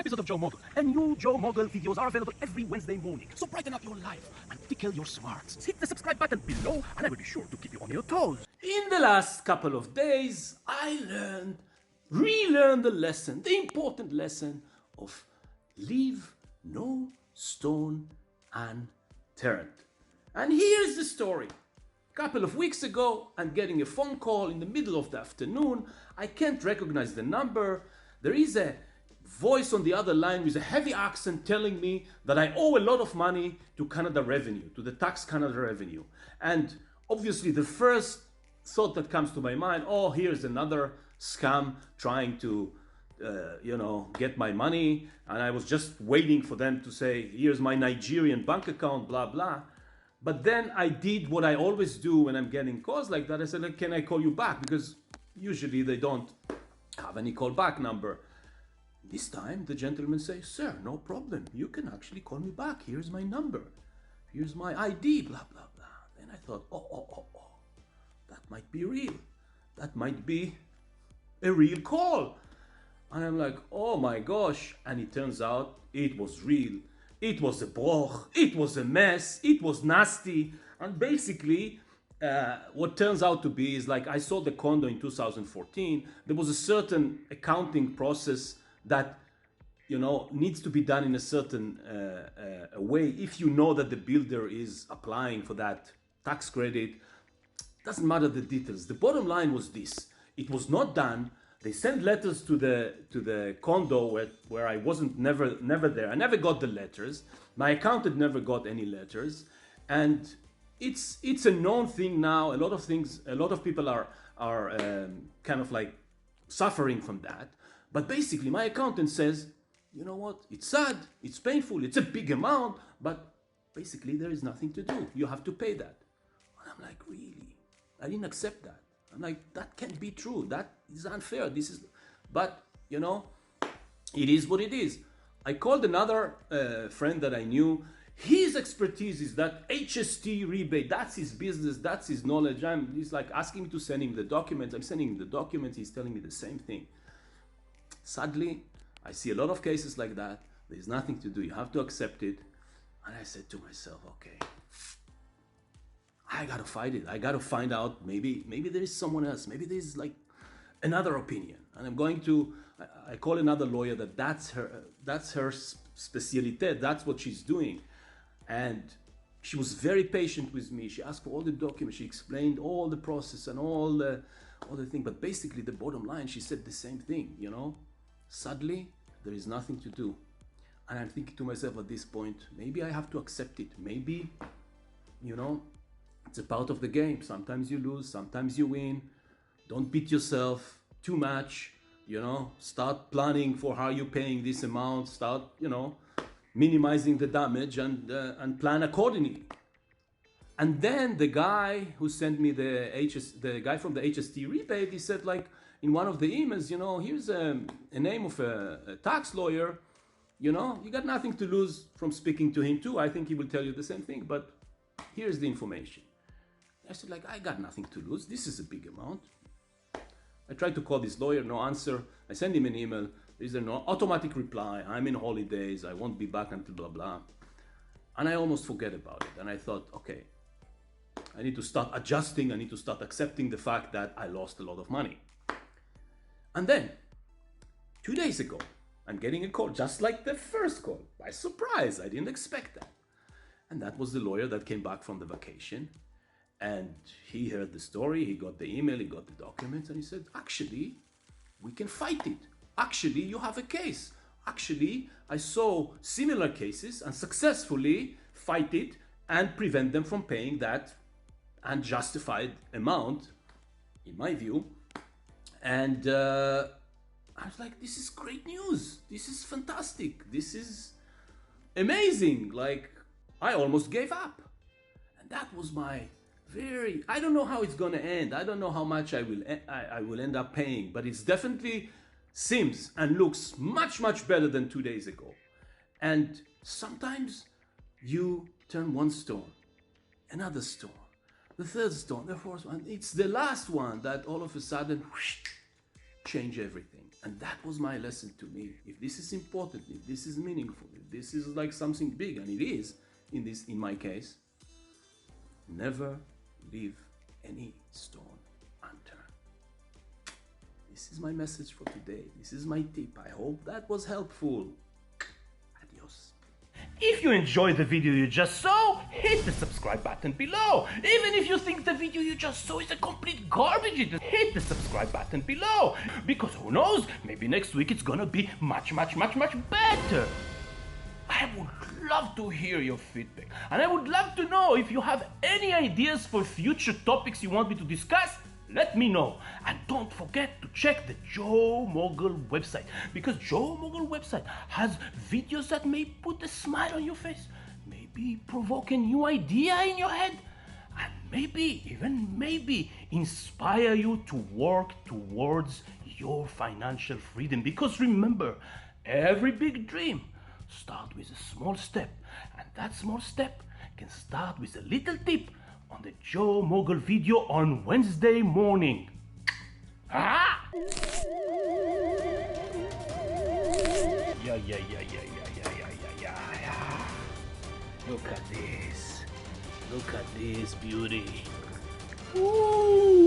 episode of Joe Mogul. And new Joe Mogul videos are available every Wednesday morning. So brighten up your life and tickle your smarts. Hit the subscribe button below and I will be sure to keep you on your toes. In the last couple of days, I relearned the lesson, the important lesson of leave no stone unturned. And here's the story. A couple of weeks ago, I'm getting a phone call in the middle of the afternoon. I can't recognize the number. There is a voice on the other line with a heavy accent telling me that I owe a lot of money to Canada Revenue, to the Tax Canada Revenue. And obviously the first thought that comes to my mind, oh, here's another scam trying to get my money. And I was just waiting for them to say, here's my Nigerian bank account, blah, blah. But then I did what I always do when I'm getting calls like that. I said, like, can I call you back? Because usually they don't have any callback number. This time the gentleman says, sir, no problem. You can actually call me back. Here's my number. Here's my ID, blah, blah, blah. Then I thought, oh, that might be real. That might be a real call. And I'm like, oh my gosh. And it turns out it was real. It was a broch, it was a mess, it was nasty. And basically, what turns out to be is like I sold the condo in 2014. There was a certain accounting process that, needs to be done in a certain way. If you know that the builder is applying for that tax credit, doesn't matter the details. The bottom line was this: it was not done. They sent letters to the condo where I wasn't never there. I never got the letters. My accountant never got any letters, and it's a known thing now. A lot of people are kind of like suffering from that. But basically, my accountant says, you know what? It's sad. It's painful. It's a big amount, but basically there is nothing to do. You have to pay that. And I'm like, really? I didn't accept that. I'm like, that can't be true. That is unfair. But it is what it is. I called another friend that I knew. His expertise is that HST rebate. That's his business. That's his knowledge. He's like asking me to send him the documents. I'm sending him the documents. He's telling me the same thing. Sadly, I see a lot of cases like that. There's nothing to do. You have to accept it. And I said to myself, okay, I gotta fight it. I gotta find out. Maybe there is someone else. Maybe there's like another opinion. And I'm going to. I call another lawyer that's her specialty. That's what she's doing. And she was very patient with me. She asked for all the documents. She explained all the process and all the thing. But basically, the bottom line, she said the same thing. Sadly, there is nothing to do. And I'm thinking to myself at this point, maybe I have to accept it. Maybe, it's a part of the game. Sometimes you lose, sometimes you win. Don't beat yourself too much. Start planning for how you're paying this amount. Start, minimizing the damage and plan accordingly. And then the guy who sent me the guy from the HST rebate, he said, like, in one of the emails, here's a name of a tax lawyer. You got nothing to lose from speaking to him too. I think he will tell you the same thing, but here's the information. I said, like, I got nothing to lose. This is a big amount. I tried to call this lawyer, no answer. I sent him an email. There's an automatic reply. I'm in holidays. I won't be back until blah, blah. And I almost forget about it. And I thought, okay, I need to start adjusting. I need to start accepting the fact that I lost a lot of money. And then, 2 days ago, I'm getting a call, just like the first call. By surprise, I didn't expect that. And that was the lawyer that came back from the vacation. And he heard the story, he got the email, he got the documents, and he said, actually, we can fight it. Actually, you have a case. Actually, I saw similar cases and successfully fight it and prevent them from paying that unjustified amount, in my view. And I was like, this is great news. This is fantastic. This is amazing. Like, I almost gave up. And that was my I don't know how it's gonna end. I don't know how much I will end up paying, but it's definitely seems and looks much, much better than 2 days ago. And sometimes you turn one stone, another stone, the third stone, the fourth one. It's the last one that all of a sudden change everything. And that was my lesson to me. If this is important, if this is meaningful, if this is like something big, and it is in my case, never leave any stone unturned. This is my message for today. This is my tip. I hope that was helpful. Adios. If you enjoyed the video you just saw, hit the subscribe button below. Even if you think the video you just saw is a complete garbage, hit the subscribe button below. Because who knows, maybe next week it's gonna be much better. I would love to hear your feedback. And I would love to know if you have any ideas for future topics you want me to discuss. Let me know. And don't forget to check the Joe Mogul website, because Joe Mogul website has videos that may put a smile on your face, maybe provoke a new idea in your head, and maybe inspire you to work towards your financial freedom. Because remember, every big dream starts with a small step, and that small step can start with a little tip on the Joe Mogul video on Wednesday morning. Ah! Yeah. Look at this. Look at this beauty. Ooh.